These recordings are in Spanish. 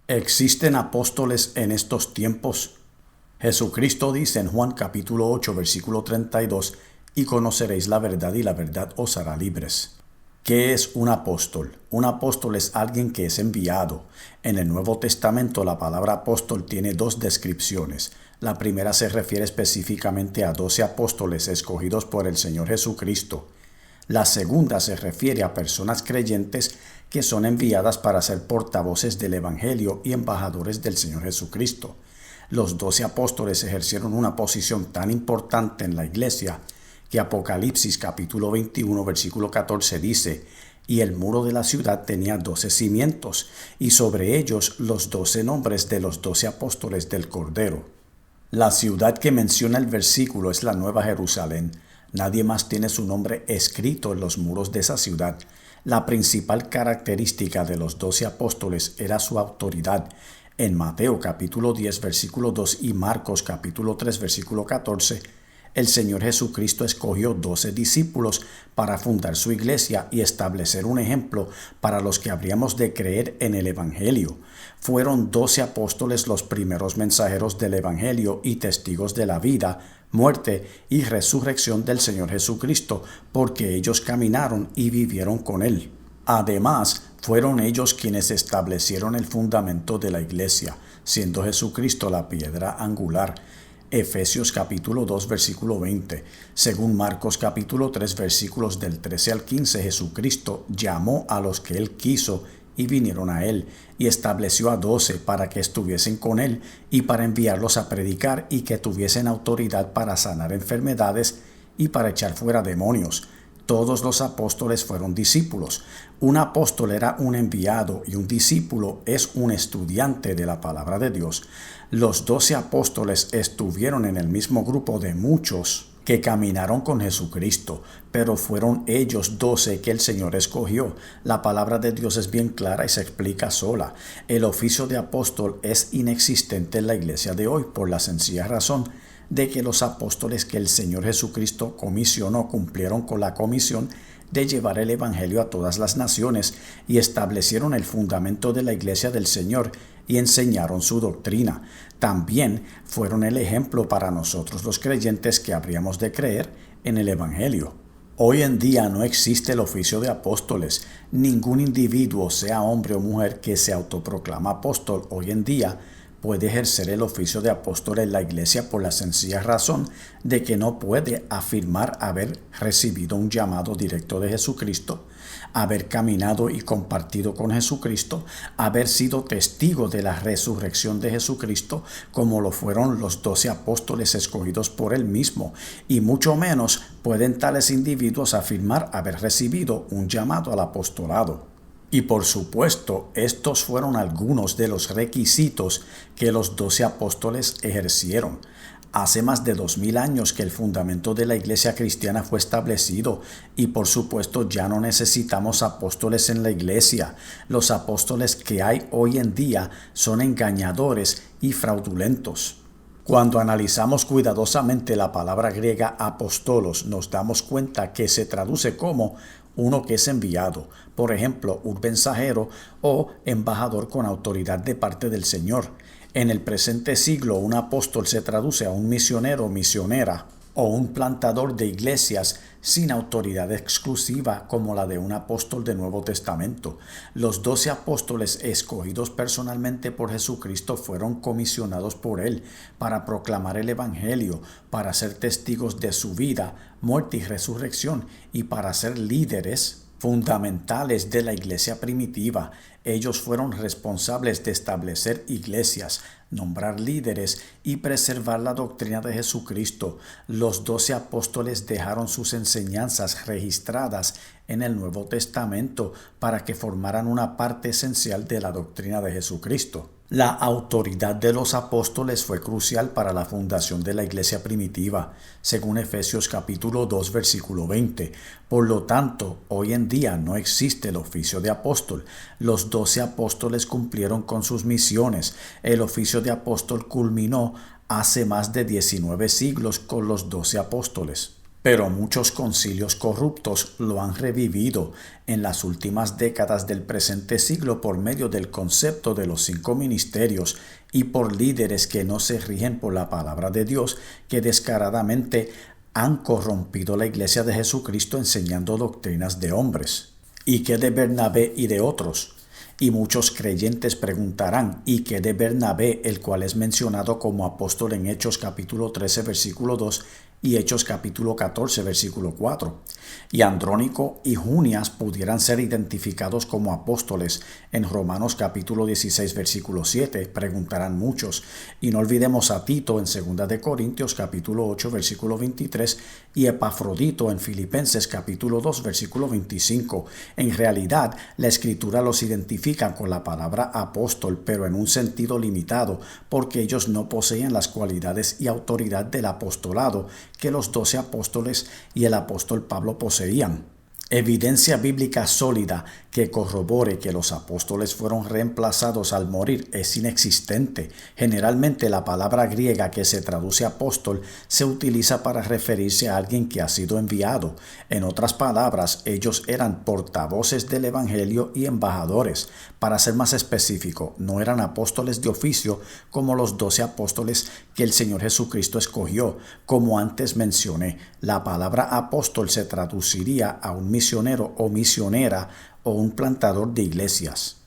¿Existen apóstoles en estos tiempos? Jesucristo dice en Juan capítulo 8, versículo 32, y conoceréis la verdad y la verdad os hará libres. ¿Qué es un apóstol? Un apóstol es alguien que es enviado. En el Nuevo Testamento la palabra apóstol tiene dos descripciones. La primera se refiere específicamente a 12 apóstoles escogidos por el Señor Jesucristo. La segunda se refiere a personas creyentes que son enviadas para ser portavoces del Evangelio y embajadores del Señor Jesucristo. Los 12 apóstoles ejercieron una posición tan importante en la iglesia que Apocalipsis capítulo 21 versículo 14 dice: y el muro de la ciudad tenía 12 cimientos, y sobre ellos los 12 nombres de los 12 apóstoles del Cordero. La ciudad que menciona el versículo es la Nueva Jerusalén. Nadie más tiene su nombre escrito en los muros de esa ciudad. La principal característica de los 12 apóstoles era su autoridad. En Mateo capítulo 10 versículo 2 y Marcos capítulo 3 versículo 14, el Señor Jesucristo escogió 12 discípulos para fundar su iglesia y establecer un ejemplo para los que habríamos de creer en el Evangelio. Fueron 12 apóstoles los primeros mensajeros del Evangelio y testigos de la vida, muerte y resurrección del Señor Jesucristo, porque ellos caminaron y vivieron con Él. Además, fueron ellos quienes establecieron el fundamento de la iglesia, siendo Jesucristo la piedra angular. Efesios capítulo 2 versículo 20. Según Marcos capítulo 3 versículos del 13 al 15, Jesucristo llamó a los que Él quiso y vinieron a Él, y estableció a 12 para que estuviesen con Él y para enviarlos a predicar y que tuviesen autoridad para sanar enfermedades y para echar fuera demonios. Todos los apóstoles fueron discípulos. Un apóstol era un enviado y un discípulo es un estudiante de la palabra de Dios. Los 12 apóstoles estuvieron en el mismo grupo de muchos que caminaron con Jesucristo, pero fueron ellos 12 que el Señor escogió. La palabra de Dios es bien clara y se explica sola. El oficio de apóstol es inexistente en la iglesia de hoy por la sencilla razón de que los apóstoles que el Señor Jesucristo comisionó cumplieron con la comisión de llevar el Evangelio a todas las naciones y establecieron el fundamento de la iglesia del Señor y enseñaron su doctrina. También fueron el ejemplo para nosotros los creyentes que habríamos de creer en el Evangelio. Hoy en día no existe el oficio de apóstoles. Ningún individuo, sea hombre o mujer, que se autoproclama apóstol hoy en día puede ejercer el oficio de apóstol en la iglesia por la sencilla razón de que no puede afirmar haber recibido un llamado directo de Jesucristo, haber caminado y compartido con Jesucristo, haber sido testigo de la resurrección de Jesucristo, como lo fueron los 12 apóstoles escogidos por Él mismo, y mucho menos pueden tales individuos afirmar haber recibido un llamado al apostolado. Y por supuesto, estos fueron algunos de los requisitos que los 12 apóstoles ejercieron. Hace más de 2000 años que el fundamento de la iglesia cristiana fue establecido y por supuesto ya no necesitamos apóstoles en la iglesia. Los apóstoles que hay hoy en día son engañadores y fraudulentos. Cuando analizamos cuidadosamente la palabra griega apostolos, nos damos cuenta que se traduce como uno que es enviado, por ejemplo, un mensajero o embajador con autoridad de parte del Señor. En el presente siglo, un apóstol se traduce a un misionero o misionera o un plantador de iglesias sin autoridad exclusiva como la de un apóstol del Nuevo Testamento. Los 12 apóstoles escogidos personalmente por Jesucristo fueron comisionados por Él para proclamar el Evangelio, para ser testigos de su vida, muerte y resurrección y para ser líderes fundamentales de la iglesia primitiva. Ellos fueron responsables de establecer iglesias, nombrar líderes y preservar la doctrina de Jesucristo. Los 12 apóstoles dejaron sus enseñanzas registradas en el Nuevo Testamento para que formaran una parte esencial de la doctrina de Jesucristo. La autoridad de los apóstoles fue crucial para la fundación de la iglesia primitiva, según Efesios capítulo 2 versículo 20. Por lo tanto, hoy en día no existe el oficio de apóstol. Los 12 apóstoles cumplieron con sus misiones. El oficio de apóstol culminó hace más de 19 siglos con los 12 apóstoles. Pero muchos concilios corruptos lo han revivido en las últimas décadas del presente siglo por medio del concepto de los 5 ministerios y por líderes que no se rigen por la palabra de Dios, que descaradamente han corrompido la iglesia de Jesucristo enseñando doctrinas de hombres. ¿Y qué de Bernabé y de otros? Y muchos creyentes preguntarán, ¿y qué de Bernabé, el cual es mencionado como apóstol en Hechos capítulo 13, versículo 2 y Hechos capítulo 14, versículo 4? Y Andrónico y Junias pudieran ser identificados como apóstoles en Romanos capítulo 16, versículo 7, preguntarán muchos. Y no olvidemos a Tito en 2 de Corintios capítulo 8, versículo 23 y Epafrodito en Filipenses capítulo 2, versículo 25. En realidad, la Escritura los identifica con la palabra apóstol, pero en un sentido limitado, porque ellos no poseían las cualidades y autoridad del apostolado que los 12 apóstoles y el apóstol Pablo poseían. Evidencia bíblica sólida que corrobore que los apóstoles fueron reemplazados al morir es inexistente. Generalmente la palabra griega que se traduce apóstol se utiliza para referirse a alguien que ha sido enviado. En otras palabras, ellos eran portavoces del evangelio y embajadores. Para ser más específico, no eran apóstoles de oficio como los 12 apóstoles que el Señor Jesucristo escogió. Como antes mencioné, la palabra apóstol se traduciría a un misionero o misionera o un plantador de iglesias.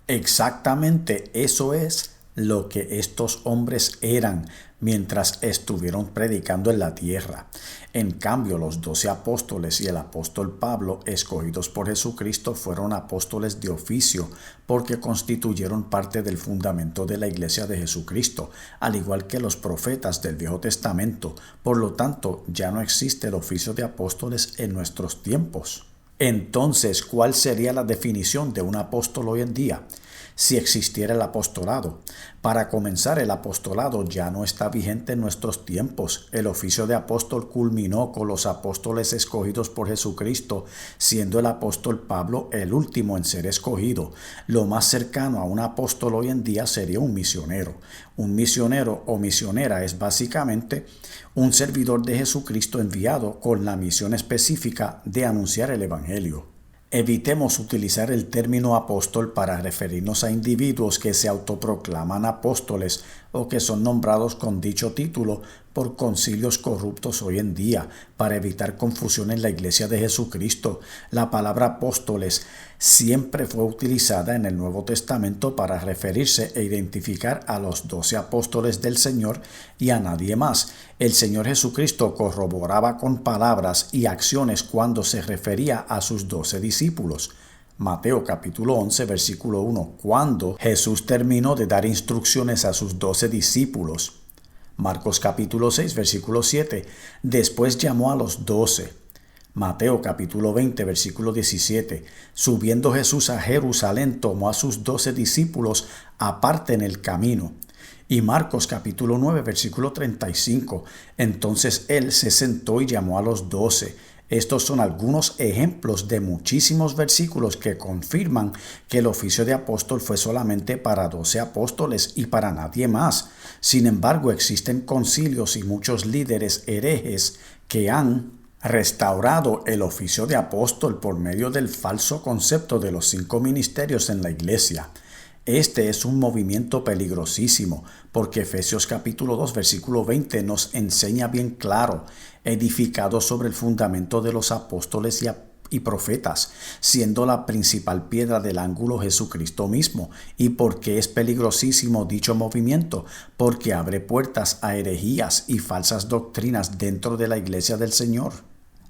Exactamente eso es lo que estos hombres eran mientras estuvieron predicando en la tierra. En cambio, los 12 apóstoles y el apóstol Pablo, escogidos por Jesucristo, fueron apóstoles de oficio porque constituyeron parte del fundamento de la iglesia de Jesucristo, al igual que los profetas del Viejo Testamento. Por lo tanto, ya no existe el oficio de apóstoles en nuestros tiempos. Entonces, ¿cuál sería la definición de un apóstol hoy en día? Si existiera el apostolado. Para comenzar, el apostolado ya no está vigente en nuestros tiempos. El oficio de apóstol culminó con los apóstoles escogidos por Jesucristo, siendo el apóstol Pablo el último en ser escogido. Lo más cercano a un apóstol hoy en día sería un misionero. Un misionero o misionera es básicamente un servidor de Jesucristo enviado con la misión específica de anunciar el evangelio. Evitemos utilizar el término apóstol para referirnos a individuos que se autoproclaman apóstoles o que son nombrados con dicho título por concilios corruptos hoy en día, para evitar confusión en la iglesia de Jesucristo. La palabra apóstoles siempre fue utilizada en el Nuevo Testamento para referirse e identificar a los 12 apóstoles del Señor y a nadie más. El Señor Jesucristo corroboraba con palabras y acciones cuando se refería a sus 12 discípulos. Mateo capítulo 11, versículo 1, cuando Jesús terminó de dar instrucciones a sus 12 discípulos. Marcos capítulo 6, versículo 7, después llamó a los 12. Mateo capítulo 20, versículo 17, subiendo Jesús a Jerusalén, tomó a sus 12 discípulos aparte en el camino. Y Marcos capítulo 9, versículo 35, entonces él se sentó y llamó a los 12. Estos son algunos ejemplos de muchísimos versículos que confirman que el oficio de apóstol fue solamente para 12 apóstoles y para nadie más. Sin embargo, existen concilios y muchos líderes herejes que han restaurado el oficio de apóstol por medio del falso concepto de los 5 ministerios en la iglesia. Este es un movimiento peligrosísimo, porque Efesios capítulo 2, versículo 20 nos enseña bien claro, edificado sobre el fundamento de los apóstoles y profetas, siendo la principal piedra del ángulo Jesucristo mismo. ¿Y por qué es peligrosísimo dicho movimiento? Porque abre puertas a herejías y falsas doctrinas dentro de la iglesia del Señor.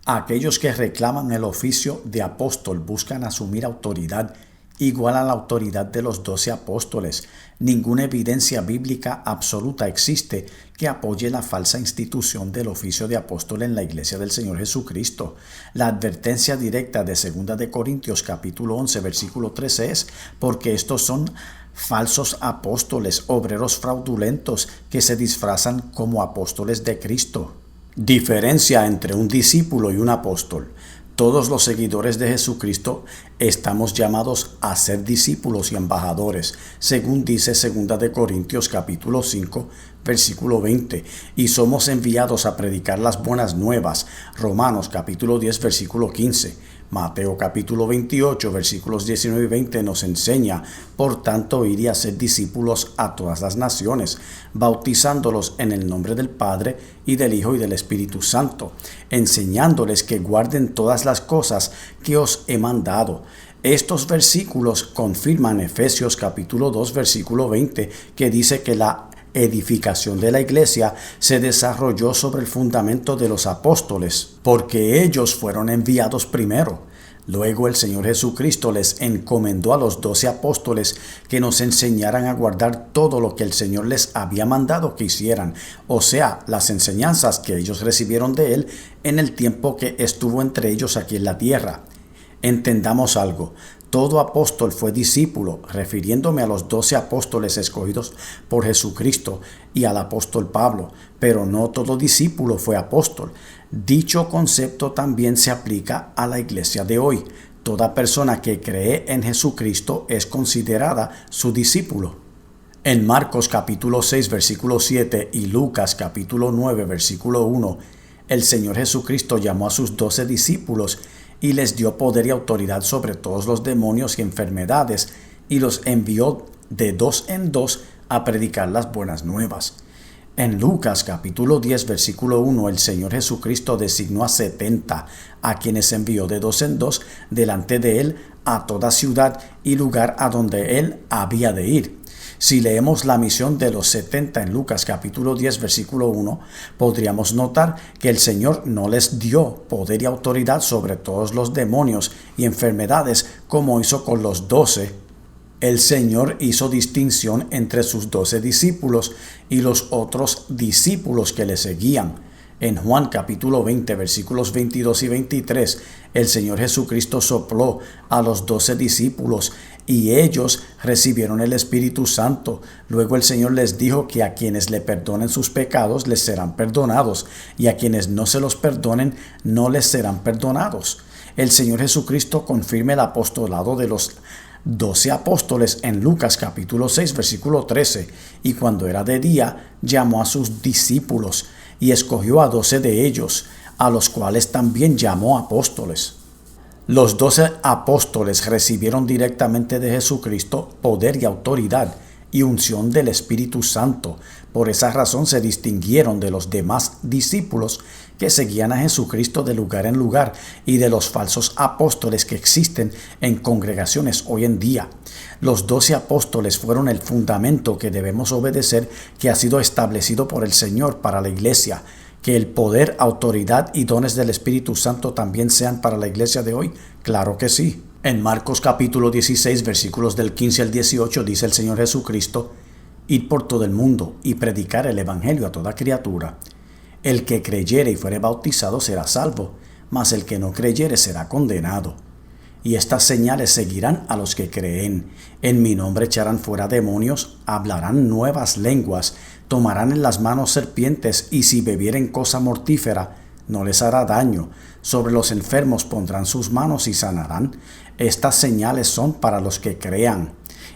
Aquellos que reclaman el oficio de apóstol buscan asumir autoridad igual a la autoridad de los 12 apóstoles. Ninguna evidencia bíblica absoluta existe que apoye la falsa institución del oficio de apóstol en la iglesia del Señor Jesucristo. La advertencia directa de 2 de Corintios capítulo 11 versículo 13 es: porque estos son falsos apóstoles, obreros fraudulentos que se disfrazan como apóstoles de Cristo. Diferencia entre un discípulo y un apóstol. Todos los seguidores de Jesucristo estamos llamados a ser discípulos y embajadores, según dice 2 de Corintios capítulo 5, versículo 20, y somos enviados a predicar las buenas nuevas, Romanos capítulo 10, versículo 15. Mateo capítulo 28, versículos 19 y 20 nos enseña, por tanto, ir y hacer discípulos a todas las naciones, bautizándolos en el nombre del Padre y del Hijo y del Espíritu Santo, enseñándoles que guarden todas las cosas que os he mandado. Estos versículos confirman Efesios capítulo 2, versículo 20, que dice que la edificación de la iglesia se desarrolló sobre el fundamento de los apóstoles, porque ellos fueron enviados primero. Luego el Señor Jesucristo les encomendó a los 12 apóstoles que nos enseñaran a guardar todo lo que el Señor les había mandado que hicieran, o sea, las enseñanzas que ellos recibieron de Él en el tiempo que estuvo entre ellos aquí en la tierra. Entendamos algo. Todo apóstol fue discípulo, refiriéndome a los 12 apóstoles escogidos por Jesucristo y al apóstol Pablo, pero no todo discípulo fue apóstol. Dicho concepto también se aplica a la iglesia de hoy. Toda persona que cree en Jesucristo es considerada su discípulo. En Marcos capítulo 6, versículo 7 y Lucas capítulo 9, versículo 1, el Señor Jesucristo llamó a sus 12 discípulos y les dio poder y autoridad sobre todos los demonios y enfermedades, y los envió de dos en dos a predicar las buenas nuevas. En Lucas capítulo 10, versículo 1, el Señor Jesucristo designó a 70, a quienes envió de dos en dos delante de Él a toda ciudad y lugar a donde Él había de ir. Si leemos la misión de los 70 en Lucas capítulo 10, versículo 1, podríamos notar que el Señor no les dio poder y autoridad sobre todos los demonios y enfermedades como hizo con los 12. El Señor hizo distinción entre sus 12 discípulos y los otros discípulos que le seguían. En Juan capítulo 20, versículos 22 y 23, el Señor Jesucristo sopló a los 12 discípulos y ellos recibieron el Espíritu Santo. Luego el Señor les dijo que a quienes le perdonen sus pecados les serán perdonados, y a quienes no se los perdonen no les serán perdonados. El Señor Jesucristo confirma el apostolado de los 12 apóstoles en Lucas capítulo 6, versículo 13, y cuando era de día llamó a sus discípulos y escogió a 12 de ellos, a los cuales también llamó apóstoles. Los 12 apóstoles recibieron directamente de Jesucristo poder y autoridad y unción del Espíritu Santo. Por esa razón se distinguieron de los demás discípulos que seguían a Jesucristo de lugar en lugar y de los falsos apóstoles que existen en congregaciones hoy en día. Los 12 apóstoles fueron el fundamento que debemos obedecer, que ha sido establecido por el Señor para la iglesia. Que el poder, autoridad y dones del Espíritu Santo también sean para la iglesia de hoy. Claro que sí. En Marcos capítulo 16, versículos del 15 al 18, dice el Señor Jesucristo: «Id por todo el mundo y predicar el evangelio a toda criatura. El que creyere y fuere bautizado será salvo, mas el que no creyere será condenado. Y estas señales seguirán a los que creen. En mi nombre echarán fuera demonios, hablarán nuevas lenguas, tomarán en las manos serpientes, y si bebieren cosa mortífera, no les hará daño. Sobre los enfermos pondrán sus manos y sanarán. Estas señales son para los que crean.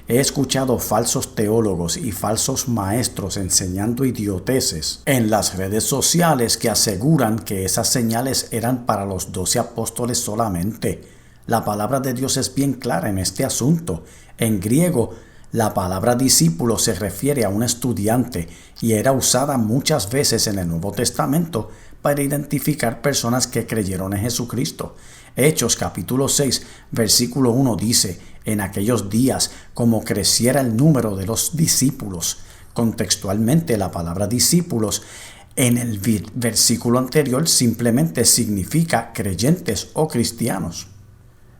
He escuchado falsos teólogos y falsos maestros enseñando idioteces en las redes sociales que aseguran que esas señales eran para los 12 apóstoles solamente. La palabra de Dios es bien clara en este asunto. En griego, la palabra discípulo se refiere a un estudiante y era usada muchas veces en el Nuevo Testamento para identificar personas que creyeron en Jesucristo. Hechos capítulo 6, versículo 1 dice: «En aquellos días, como creciera el número de los discípulos». Contextualmente, la palabra discípulos en el versículo anterior simplemente significa creyentes o cristianos.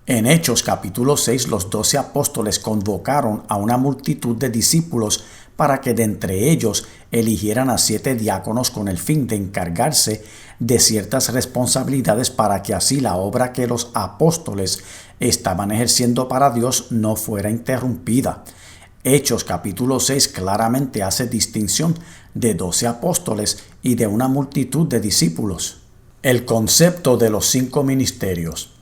En Hechos capítulo 6, los 12 apóstoles convocaron a una multitud de discípulos para que de entre ellos eligieran a 7 diáconos con el fin de encargarse de ciertas responsabilidades para que así la obra que los apóstoles estaban ejerciendo para Dios no fuera interrumpida. Hechos capítulo 6 claramente hace distinción de 12 apóstoles y de una multitud de discípulos. El concepto de los 5 ministerios.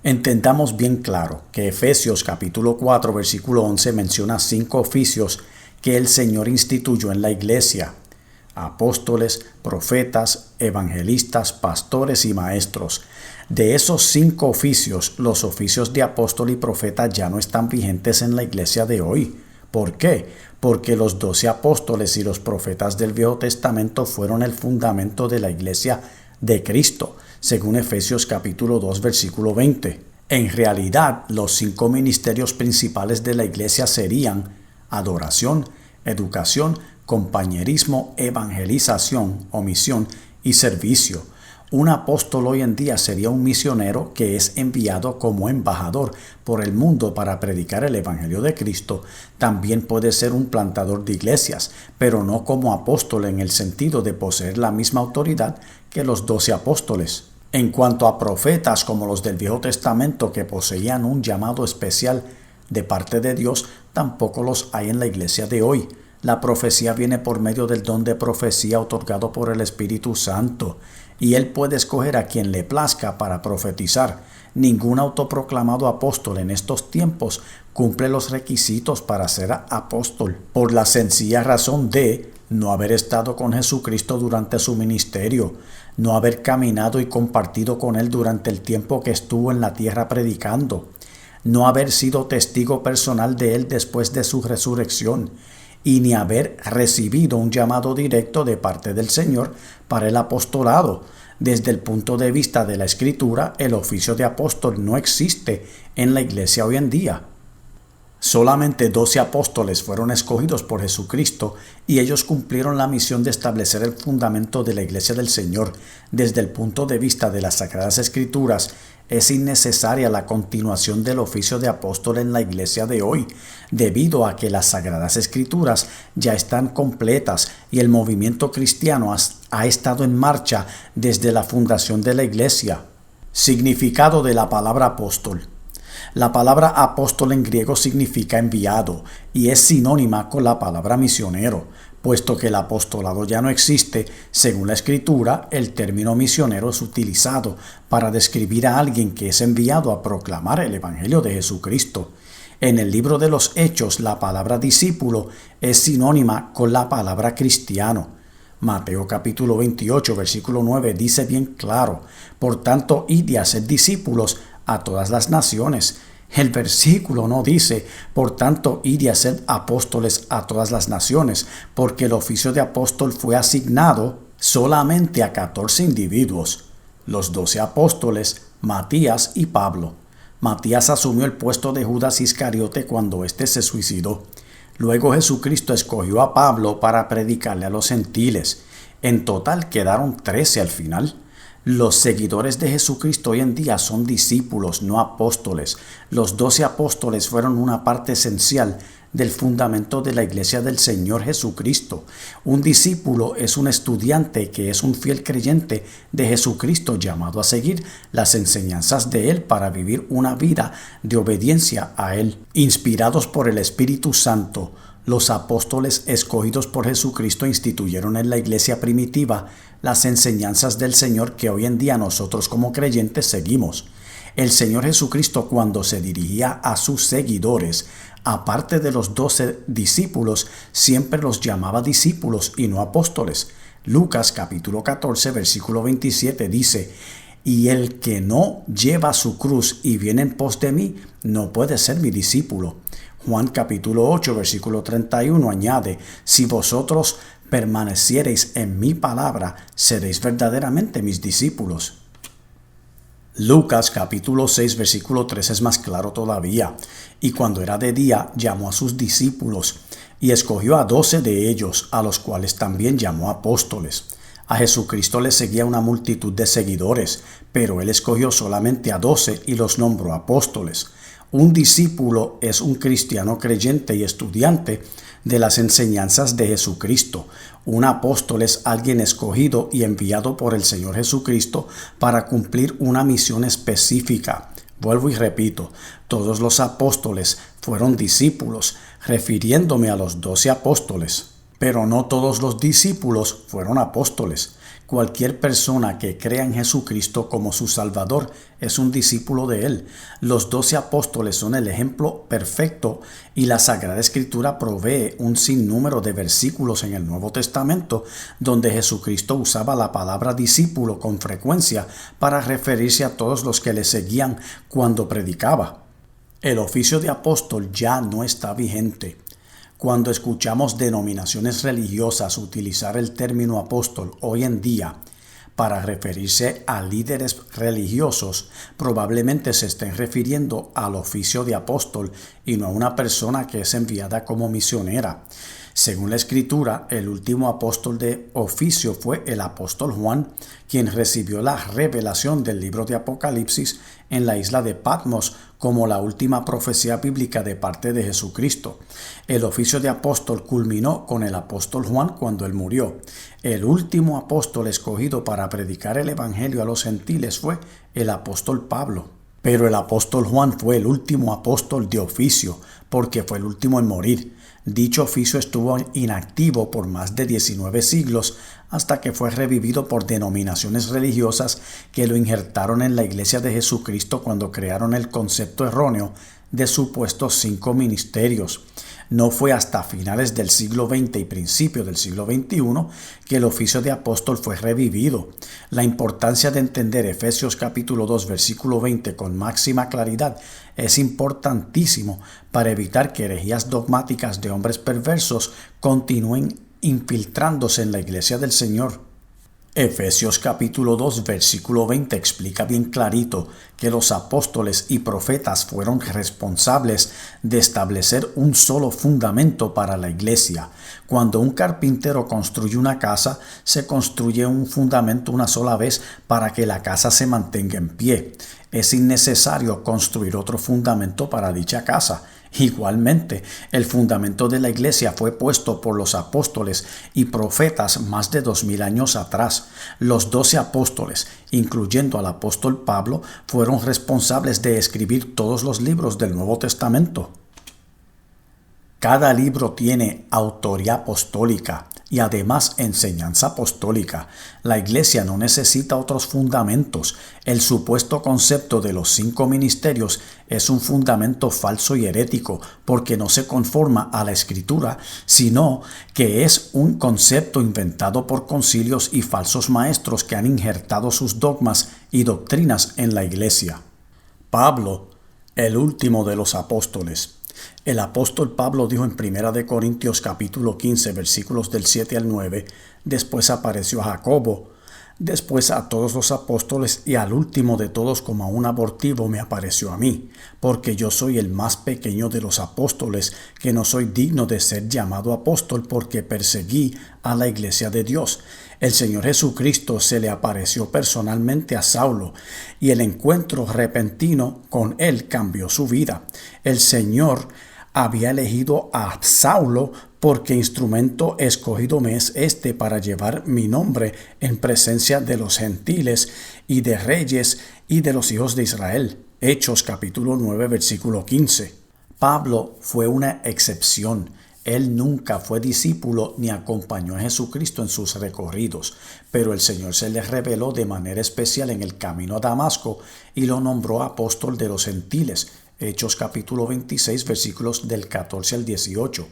Entendamos bien claro que Efesios capítulo 4 versículo 11 menciona 5 oficios que el Señor instituyó en la iglesia: apóstoles, profetas, evangelistas, pastores y maestros. De esos 5 oficios, los oficios de apóstol y profeta ya no están vigentes en la iglesia de hoy. ¿Por qué? Porque los 12 apóstoles y los profetas del Viejo Testamento fueron el fundamento de la iglesia de Cristo, según Efesios capítulo 2 versículo 20. En realidad, los 5 ministerios principales de la iglesia serían adoración, educación, compañerismo, evangelización o misión y servicio. Un apóstol hoy en día sería un misionero que es enviado como embajador por el mundo para predicar el evangelio de Cristo. También puede ser un plantador de iglesias, pero no como apóstol en el sentido de poseer la misma autoridad que los 12 apóstoles. En cuanto a profetas como los del Viejo Testamento que poseían un llamado especial de parte de Dios, tampoco los hay en la iglesia de hoy. La profecía viene por medio del don de profecía otorgado por el Espíritu Santo, y Él puede escoger a quien le plazca para profetizar. Ningún autoproclamado apóstol en estos tiempos cumple los requisitos para ser apóstol, por la sencilla razón de no haber estado con Jesucristo durante su ministerio, no haber caminado y compartido con Él durante el tiempo que estuvo en la tierra predicando, no haber sido testigo personal de Él después de su resurrección, y ni haber recibido un llamado directo de parte del Señor para el apostolado. Desde el punto de vista de la Escritura, el oficio de apóstol no existe en la iglesia hoy en día. Solamente 12 apóstoles fueron escogidos por Jesucristo y ellos cumplieron la misión de establecer el fundamento de la iglesia del Señor. Desde el punto de vista de las Sagradas Escrituras, es innecesaria la continuación del oficio de apóstol en la iglesia de hoy, debido a que las Sagradas Escrituras ya están completas y el movimiento cristiano ha estado en marcha desde la fundación de la iglesia. Significado de la palabra apóstol. La palabra apóstol en griego significa enviado y es sinónima con la palabra misionero. Puesto que el apostolado ya no existe, según la Escritura, el término misionero es utilizado para describir a alguien que es enviado a proclamar el Evangelio de Jesucristo. En el libro de los Hechos, la palabra discípulo es sinónima con la palabra cristiano. Mateo capítulo 28, versículo 9 dice bien claro: por tanto, id y haced discípulos a todas las naciones. El versículo no dice, por tanto, id y haced apóstoles a todas las naciones, porque el oficio de apóstol fue asignado solamente a 14 individuos, los 12 apóstoles, Matías y Pablo. Matías asumió el puesto de Judas Iscariote cuando éste se suicidó. Luego Jesucristo escogió a Pablo para predicarle a los gentiles. En total quedaron 13 al final. Los seguidores de Jesucristo hoy en día son discípulos, no apóstoles. Los 12 apóstoles fueron una parte esencial del fundamento de la iglesia del Señor Jesucristo. Un discípulo es un estudiante que es un fiel creyente de Jesucristo llamado a seguir las enseñanzas de Él para vivir una vida de obediencia a Él. Inspirados por el Espíritu Santo, los apóstoles escogidos por Jesucristo instituyeron en la iglesia primitiva las enseñanzas del Señor que hoy en día nosotros como creyentes seguimos. El Señor Jesucristo, cuando se dirigía a sus seguidores, aparte de los 12 discípulos, siempre los llamaba discípulos y no apóstoles. Lucas capítulo 14 versículo 27 dice: y el que no lleva su cruz y viene en pos de mí, no puede ser mi discípulo. Juan capítulo 8 versículo 31 añade: si vosotros permaneciereis en mi palabra, seréis verdaderamente mis discípulos. Lucas capítulo 6 versículo 3 es más claro todavía. Y cuando era de día, llamó a sus discípulos y escogió a 12 de ellos, a los cuales también llamó apóstoles. A Jesucristo le seguía una multitud de seguidores, pero Él escogió solamente a 12 y los nombró apóstoles. Un discípulo es un cristiano creyente y estudiante de las enseñanzas de Jesucristo. Un apóstol es alguien escogido y enviado por el Señor Jesucristo para cumplir una misión específica. Vuelvo y repito, todos los apóstoles fueron discípulos, refiriéndome a los 12 apóstoles. Pero no todos los discípulos fueron apóstoles. Cualquier persona que crea en Jesucristo como su Salvador es un discípulo de Él. Los 12 apóstoles son el ejemplo perfecto y la Sagrada Escritura provee un sinnúmero de versículos en el Nuevo Testamento donde Jesucristo usaba la palabra discípulo con frecuencia para referirse a todos los que le seguían cuando predicaba. El oficio de apóstol ya no está vigente. Cuando escuchamos denominaciones religiosas utilizar el término apóstol hoy en día para referirse a líderes religiosos, probablemente se estén refiriendo al oficio de apóstol y no a una persona que es enviada como misionera. Según la Escritura, el último apóstol de oficio fue el apóstol Juan, quien recibió la revelación del libro de Apocalipsis en la isla de Patmos como la última profecía bíblica de parte de Jesucristo. El oficio de apóstol culminó con el apóstol Juan cuando él murió. El último apóstol escogido para predicar el evangelio a los gentiles fue el apóstol Pablo. Pero el apóstol Juan fue el último apóstol de oficio, porque fue el último en morir. Dicho oficio estuvo inactivo por más de 19 siglos hasta que fue revivido por denominaciones religiosas que lo injertaron en la Iglesia de Jesucristo cuando crearon el concepto erróneo de supuestos 5 ministerios. No fue hasta finales del siglo XX y principios del siglo XXI que el oficio de apóstol fue revivido. La importancia de entender Efesios capítulo 2 versículo 20 con máxima claridad es importantísimo para evitar que herejías dogmáticas de hombres perversos continúen infiltrándose en la iglesia del Señor. Efesios capítulo 2 versículo 20 explica bien clarito que los apóstoles y profetas fueron responsables de establecer un solo fundamento para la iglesia. Cuando un carpintero construye una casa, se construye un fundamento una sola vez para que la casa se mantenga en pie. Es innecesario construir otro fundamento para dicha casa. Igualmente, el fundamento de la iglesia fue puesto por los apóstoles y profetas más de 2000 años atrás. Los 12 apóstoles, incluyendo al apóstol Pablo, fueron responsables de escribir todos los libros del Nuevo Testamento. Cada libro tiene autoría apostólica y además enseñanza apostólica. La iglesia no necesita otros fundamentos. El supuesto concepto de los 5 ministerios es un fundamento falso y herético porque no se conforma a la Escritura, sino que es un concepto inventado por concilios y falsos maestros que han injertado sus dogmas y doctrinas en la iglesia. Pablo, el último de los apóstoles. El apóstol Pablo dijo en 1 Corintios capítulo 15 versículos del 7 al 9, después apareció a Jacobo, después a todos los apóstoles y al último de todos como a un abortivo me apareció a mí, porque yo soy el más pequeño de los apóstoles, que no soy digno de ser llamado apóstol porque perseguí a la iglesia de Dios. El Señor Jesucristo se le apareció personalmente a Saulo y el encuentro repentino con él cambió su vida. El Señor había elegido a Saulo porque instrumento escogido me es este para llevar mi nombre en presencia de los gentiles y de reyes y de los hijos de Israel. Hechos capítulo 9 versículo 15. Pablo fue una excepción. Él nunca fue discípulo ni acompañó a Jesucristo en sus recorridos, pero el Señor se le reveló de manera especial en el camino a Damasco y lo nombró apóstol de los gentiles. Hechos capítulo 26 versículos del 14 al 18.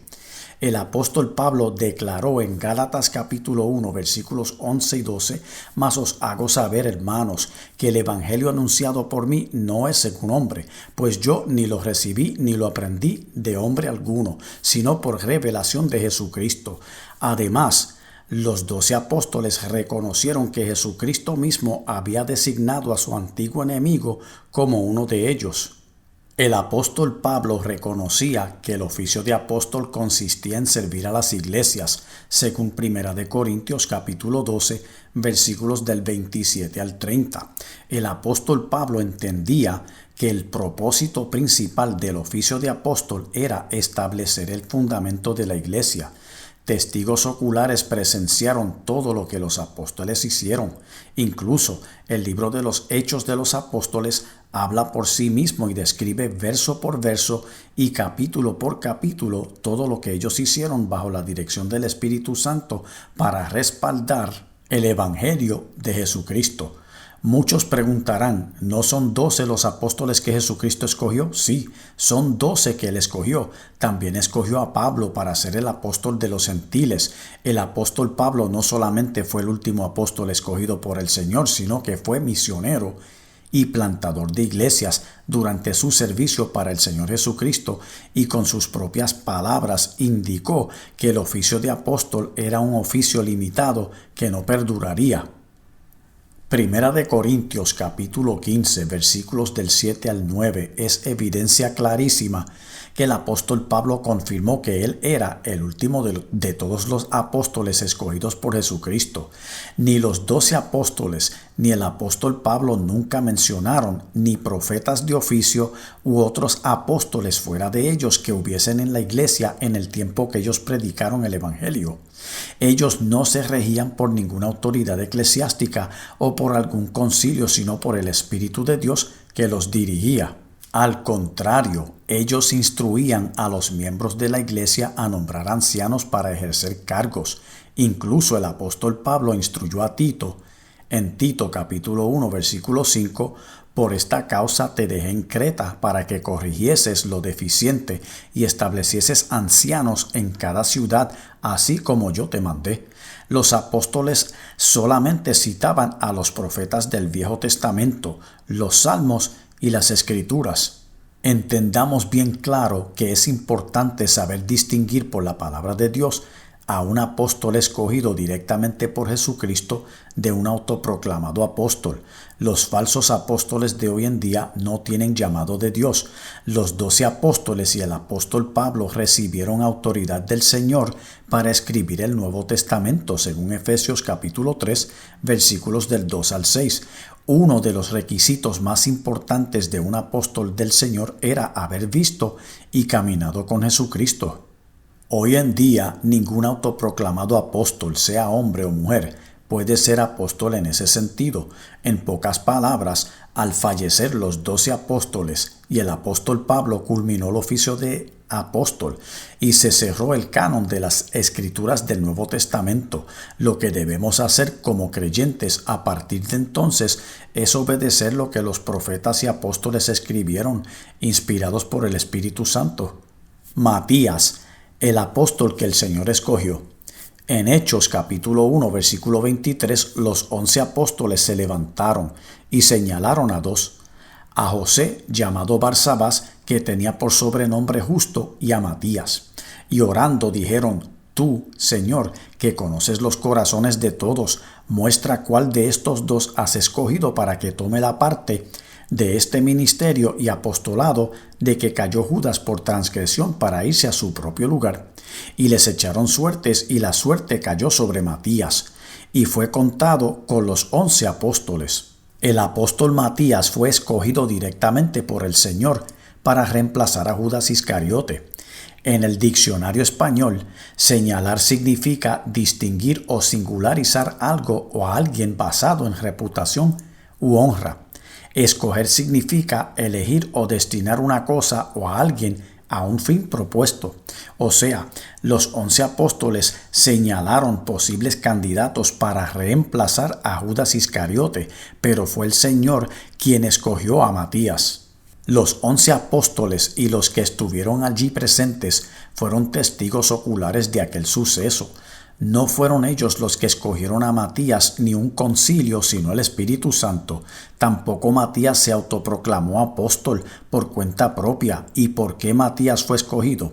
El apóstol Pablo declaró en Gálatas capítulo 1 versículos 11 y 12, mas os hago saber, hermanos, que el evangelio anunciado por mí no es según hombre, pues yo ni lo recibí ni lo aprendí de hombre alguno, sino por revelación de Jesucristo. Además, los 12 apóstoles reconocieron que Jesucristo mismo había designado a su antiguo enemigo como uno de ellos. El apóstol Pablo reconocía que el oficio de apóstol consistía en servir a las iglesias, según 1 Corintios capítulo 12, versículos del 27 al 30. El apóstol Pablo entendía que el propósito principal del oficio de apóstol era establecer el fundamento de la iglesia. Testigos oculares presenciaron todo lo que los apóstoles hicieron. Incluso el libro de los Hechos de los Apóstoles habla por sí mismo y describe verso por verso y capítulo por capítulo todo lo que ellos hicieron bajo la dirección del Espíritu Santo para respaldar el Evangelio de Jesucristo. Muchos preguntarán, ¿no son 12 los apóstoles que Jesucristo escogió? Sí, son 12 que Él escogió. También escogió a Pablo para ser el apóstol de los gentiles. El apóstol Pablo no solamente fue el último apóstol escogido por el Señor, sino que fue misionero y plantador de iglesias durante su servicio para el Señor Jesucristo, y con sus propias palabras indicó que el oficio de apóstol era un oficio limitado que no perduraría. Primera de Corintios capítulo 15 versículos del 7 al 9 es evidencia clarísima que el apóstol Pablo confirmó que él era el último de todos los apóstoles escogidos por Jesucristo. Ni los 12 apóstoles ni el apóstol Pablo nunca mencionaron ni profetas de oficio u otros apóstoles fuera de ellos que hubiesen en la iglesia en el tiempo que ellos predicaron el evangelio. Ellos no se regían por ninguna autoridad eclesiástica o por algún concilio, sino por el Espíritu de Dios que los dirigía. Al contrario, ellos instruían a los miembros de la iglesia a nombrar ancianos para ejercer cargos. Incluso el apóstol Pablo instruyó a Tito, en Tito capítulo 1 versículo 5, por esta causa te dejé en Creta para que corrigieses lo deficiente y establecieses ancianos en cada ciudad, así como yo te mandé. Los apóstoles solamente citaban a los profetas del Viejo Testamento, los Salmos y las Escrituras. Entendamos bien claro que es importante saber distinguir por la palabra de Dios a un apóstol escogido directamente por Jesucristo de un autoproclamado apóstol. Los falsos apóstoles de hoy en día no tienen llamado de Dios. Los 12 apóstoles y el apóstol Pablo recibieron autoridad del Señor para escribir el Nuevo Testamento, según Efesios capítulo 3, versículos del 2 al 6. Uno de los requisitos más importantes de un apóstol del Señor era haber visto y caminado con Jesucristo. Hoy en día, ningún autoproclamado apóstol, sea hombre o mujer, puede ser apóstol en ese sentido. En pocas palabras, al fallecer los 12 apóstoles y el apóstol Pablo culminó el oficio de apóstol y se cerró el canon de las escrituras del Nuevo Testamento. Lo que debemos hacer como creyentes a partir de entonces es obedecer lo que los profetas y apóstoles escribieron, inspirados por el Espíritu Santo. Matías, el apóstol que el Señor escogió. En Hechos capítulo 1 versículo 23, los 11 apóstoles se levantaron y señalaron a 2, a José llamado Barsabás, que tenía por sobrenombre Justo, y a Matías. Y orando dijeron, tú, Señor, que conoces los corazones de todos, muestra cuál de estos 2 has escogido para que tome la parte de este ministerio y apostolado de que cayó Judas por transgresión para irse a su propio lugar. Y les echaron suertes, y la suerte cayó sobre Matías, y fue contado con los 11 apóstoles. El apóstol Matías fue escogido directamente por el Señor para reemplazar a Judas Iscariote. En el diccionario español, señalar significa distinguir o singularizar algo o a alguien basado en reputación u honra. Escoger significa elegir o destinar una cosa o a alguien a un fin propuesto. O sea, los 11 apóstoles señalaron posibles candidatos para reemplazar a Judas Iscariote, pero fue el Señor quien escogió a Matías. Los 11 apóstoles y los que estuvieron allí presentes fueron testigos oculares de aquel suceso. No fueron ellos los que escogieron a Matías ni un concilio, sino el Espíritu Santo. Tampoco Matías se autoproclamó apóstol por cuenta propia. ¿Y por qué Matías fue escogido?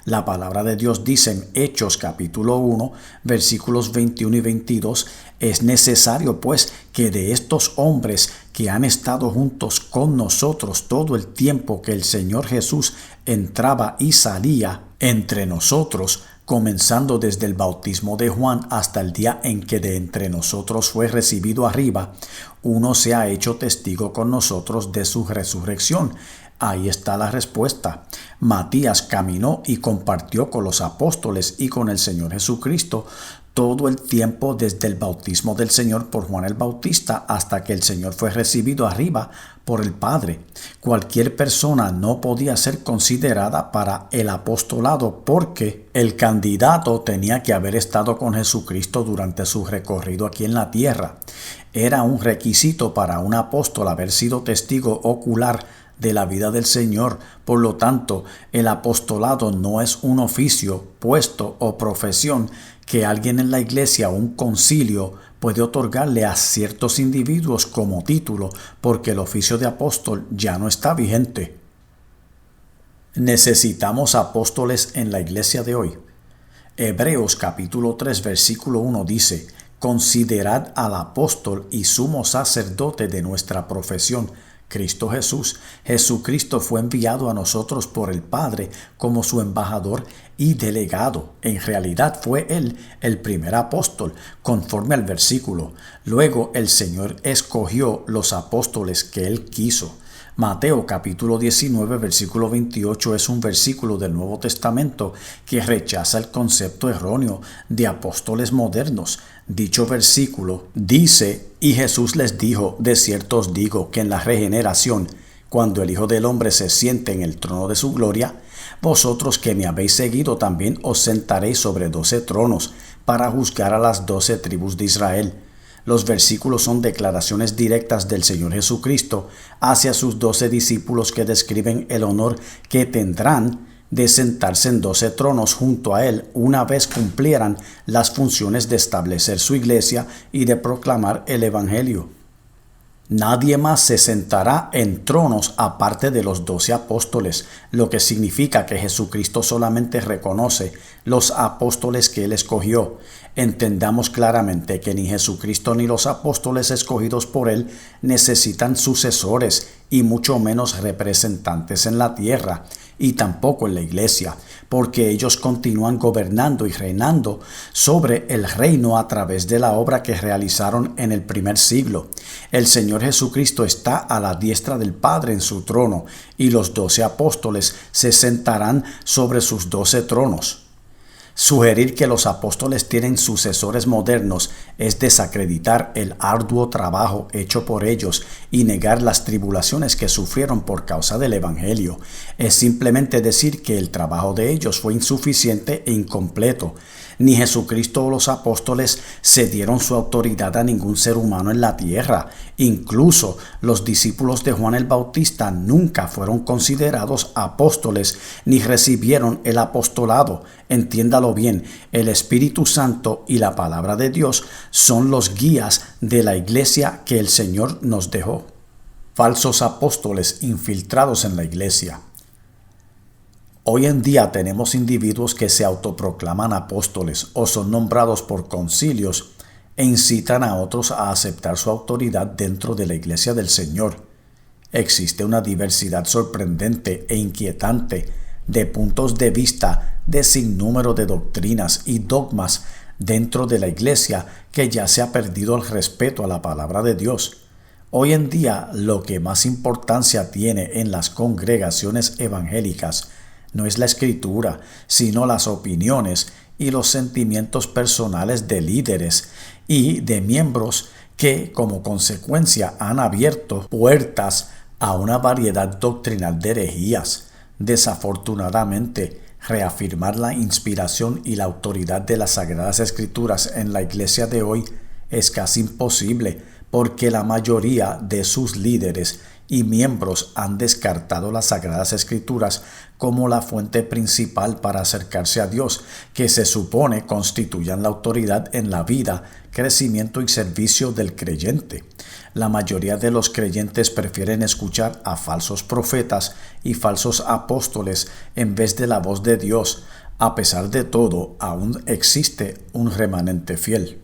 La palabra de Dios dice en Hechos capítulo 1, versículos 21 y 22, es necesario pues que de estos hombres que han estado juntos con nosotros todo el tiempo que el Señor Jesús entraba y salía entre nosotros, comenzando desde el bautismo de Juan hasta el día en que de entre nosotros fue recibido arriba, uno se ha hecho testigo con nosotros de su resurrección. Ahí está la respuesta. Matías caminó y compartió con los apóstoles y con el Señor Jesucristo todo el tiempo desde el bautismo del Señor por Juan el Bautista hasta que el Señor fue recibido arriba por el Padre. Cualquier persona no podía ser considerada para el apostolado porque el candidato tenía que haber estado con Jesucristo durante su recorrido aquí en la tierra. Era un requisito para un apóstol haber sido testigo ocular de la vida del Señor. Por lo tanto, el apostolado no es un oficio, puesto o profesión que alguien en la iglesia o un concilio puede otorgarle a ciertos individuos como título, porque el oficio de apóstol ya no está vigente. Necesitamos apóstoles en la iglesia de hoy. Hebreos capítulo 3 versículo 1 dice: considerad al apóstol y sumo sacerdote de nuestra profesión, Cristo Jesús. Jesucristo fue enviado a nosotros por el Padre como su embajador y delegado. En realidad fue Él el primer apóstol, conforme al versículo. Luego el Señor escogió los apóstoles que Él quiso. Mateo capítulo 19 versículo 28 es un versículo del Nuevo Testamento que rechaza el concepto erróneo de apóstoles modernos. Dicho versículo dice: y Jesús les dijo, de cierto os digo que en la regeneración, cuando el Hijo del Hombre se siente en el trono de su gloria, vosotros que me habéis seguido también os sentaréis sobre 12 tronos para juzgar a las 12 tribus de Israel. Los versículos son declaraciones directas del Señor Jesucristo hacia sus 12 discípulos que describen el honor que tendrán de sentarse en 12 tronos junto a Él una vez cumplieran las funciones de establecer su iglesia y de proclamar el Evangelio. Nadie más se sentará en tronos aparte de los 12 apóstoles, lo que significa que Jesucristo solamente reconoce los apóstoles que Él escogió. Entendamos claramente que ni Jesucristo ni los apóstoles escogidos por Él necesitan sucesores y mucho menos representantes en la tierra y tampoco en la iglesia, porque ellos continúan gobernando y reinando sobre el reino a través de la obra que realizaron en el primer siglo. El Señor Jesucristo está a la diestra del Padre en su trono y los 12 apóstoles se sentarán sobre sus 12 tronos. Sugerir que los apóstoles tienen sucesores modernos es desacreditar el arduo trabajo hecho por ellos y negar las tribulaciones que sufrieron por causa del Evangelio. Es simplemente decir que el trabajo de ellos fue insuficiente e incompleto. Ni Jesucristo o los apóstoles cedieron su autoridad a ningún ser humano en la tierra. Incluso los discípulos de Juan el Bautista nunca fueron considerados apóstoles ni recibieron el apostolado. Entiéndalo bien, el Espíritu Santo y la palabra de Dios son los guías de la iglesia que el Señor nos dejó. Falsos apóstoles infiltrados en la iglesia. Hoy en día tenemos individuos que se autoproclaman apóstoles o son nombrados por concilios e incitan a otros a aceptar su autoridad dentro de la iglesia del Señor. Existe una diversidad sorprendente e inquietante de puntos de vista de sinnúmero de doctrinas y dogmas dentro de la iglesia que ya se ha perdido el respeto a la palabra de Dios. Hoy en día lo que más importancia tiene en las congregaciones evangélicas no es la escritura, sino las opiniones y los sentimientos personales de líderes y de miembros que, como consecuencia, han abierto puertas a una variedad doctrinal de herejías. Desafortunadamente, reafirmar la inspiración y la autoridad de las Sagradas Escrituras en la iglesia de hoy es casi imposible, porque la mayoría de sus líderes y miembros han descartado las Sagradas Escrituras como la fuente principal para acercarse a Dios, que se supone constituyan la autoridad en la vida, crecimiento y servicio del creyente. La mayoría de los creyentes prefieren escuchar a falsos profetas y falsos apóstoles en vez de la voz de Dios. A pesar de todo, aún existe un remanente fiel.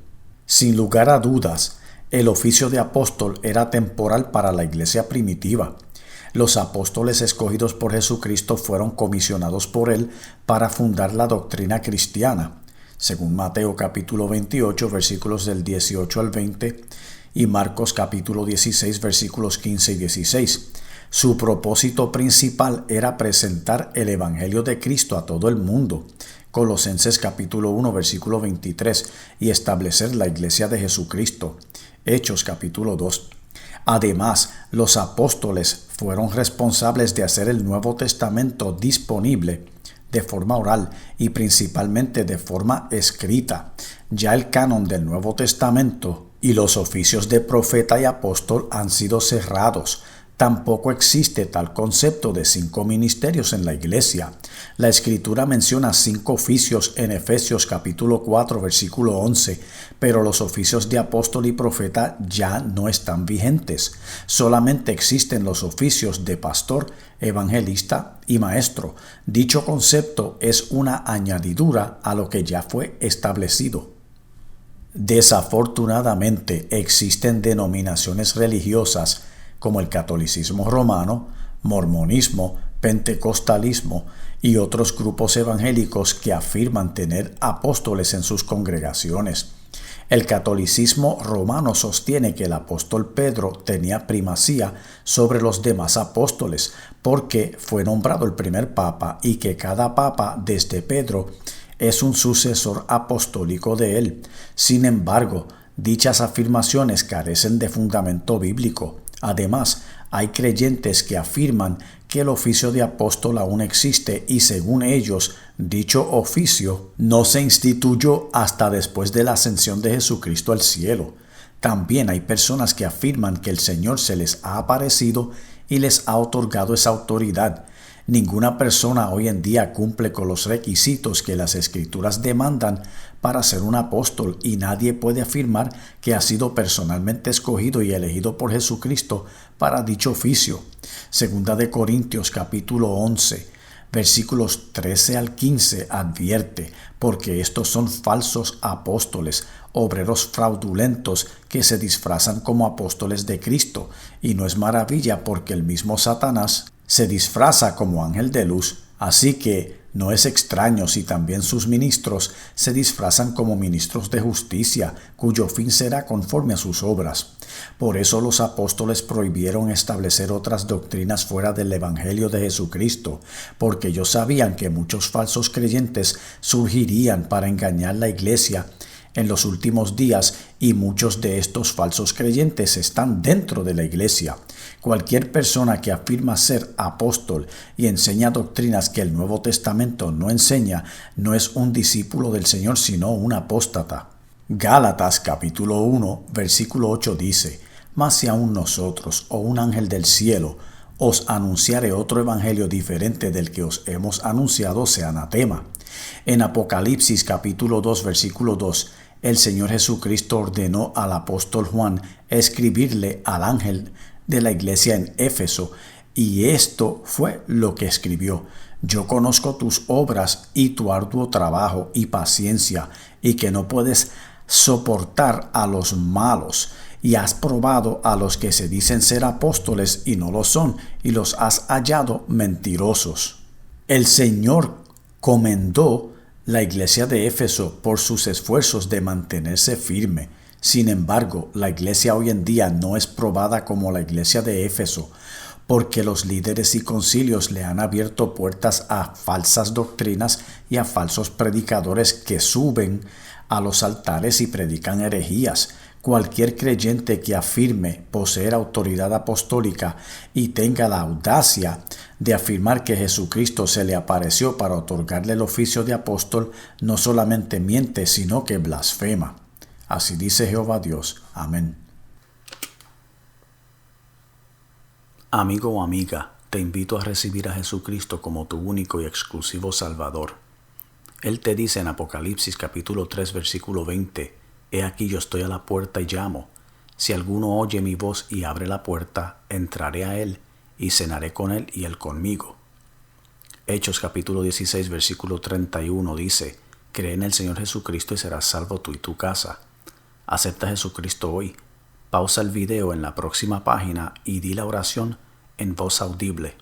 Sin lugar a dudas, el oficio de apóstol era temporal para la iglesia primitiva. Los apóstoles escogidos por Jesucristo fueron comisionados por Él para fundar la doctrina cristiana, según Mateo capítulo 28, versículos del 18 al 20, y Marcos capítulo 16, versículos 15 y 16. Su propósito principal era presentar el Evangelio de Cristo a todo el mundo, Colosenses capítulo 1 versículo 23, y establecer la iglesia de Jesucristo, Hechos capítulo 2. Además, los apóstoles fueron responsables de hacer el Nuevo Testamento disponible de forma oral y principalmente de forma escrita. Ya el canon del Nuevo Testamento y los oficios de profeta y apóstol han sido cerrados. Tampoco existe tal concepto de 5 ministerios en la iglesia. La Escritura menciona 5 oficios en Efesios capítulo 4 versículo 11, pero los oficios de apóstol y profeta ya no están vigentes. Solamente existen los oficios de pastor, evangelista y maestro. Dicho concepto es una añadidura a lo que ya fue establecido. Desafortunadamente existen denominaciones religiosas como el catolicismo romano, mormonismo, pentecostalismo y otros grupos evangélicos que afirman tener apóstoles en sus congregaciones. El catolicismo romano sostiene que el apóstol Pedro tenía primacía sobre los demás apóstoles porque fue nombrado el primer papa y que cada papa desde Pedro es un sucesor apostólico de él. Sin embargo, dichas afirmaciones carecen de fundamento bíblico. Además, hay creyentes que afirman que el oficio de apóstol aún existe y según ellos, dicho oficio no se instituyó hasta después de la ascensión de Jesucristo al cielo. También hay personas que afirman que el Señor se les ha aparecido y les ha otorgado esa autoridad. Ninguna persona hoy en día cumple con los requisitos que las Escrituras demandan para ser un apóstol y nadie puede afirmar que ha sido personalmente escogido y elegido por Jesucristo para dicho oficio. Segunda de Corintios capítulo 11, versículos 13 al 15 advierte, porque estos son falsos apóstoles, obreros fraudulentos que se disfrazan como apóstoles de Cristo, y no es maravilla porque el mismo Satanás se disfraza como ángel de luz, así que no es extraño si también sus ministros se disfrazan como ministros de justicia, cuyo fin será conforme a sus obras. Por eso los apóstoles prohibieron establecer otras doctrinas fuera del Evangelio de Jesucristo, porque ellos sabían que muchos falsos creyentes surgirían para engañar la iglesia en los últimos días y muchos de estos falsos creyentes están dentro de la iglesia. Cualquier persona que afirma ser apóstol y enseña doctrinas que el Nuevo Testamento no enseña, no es un discípulo del Señor, sino un apóstata. Gálatas capítulo 1, versículo 8 dice: Mas si aún nosotros o un ángel del cielo os anunciare otro evangelio diferente del que os hemos anunciado, sea anatema. En Apocalipsis capítulo 2, versículo 2, el Señor Jesucristo ordenó al apóstol Juan escribirle al ángel de la iglesia en Éfeso, y esto fue lo que escribió: Yo conozco tus obras y tu arduo trabajo y paciencia, y que no puedes soportar a los malos, y has probado a los que se dicen ser apóstoles y no lo son, y los has hallado mentirosos. El Señor comendó la iglesia de Éfeso por sus esfuerzos de mantenerse firme. Sin embargo, la iglesia hoy en día no es probada como la iglesia de Éfeso, porque los líderes y concilios le han abierto puertas a falsas doctrinas y a falsos predicadores que suben a los altares y predican herejías. Cualquier creyente que afirme poseer autoridad apostólica y tenga la audacia de afirmar que Jesucristo se le apareció para otorgarle el oficio de apóstol, no solamente miente, sino que blasfema. Así dice Jehová Dios. Amén. Amigo o amiga, te invito a recibir a Jesucristo como tu único y exclusivo Salvador. Él te dice en Apocalipsis capítulo 3, versículo 20, He aquí yo estoy a la puerta y llamo. Si alguno oye mi voz y abre la puerta, entraré a él y cenaré con él y él conmigo. Hechos capítulo 16, versículo 31 dice, Cree en el Señor Jesucristo y serás salvo tú y tu casa. Acepta a Jesucristo hoy. Pausa el video en la próxima página y di la oración en voz audible.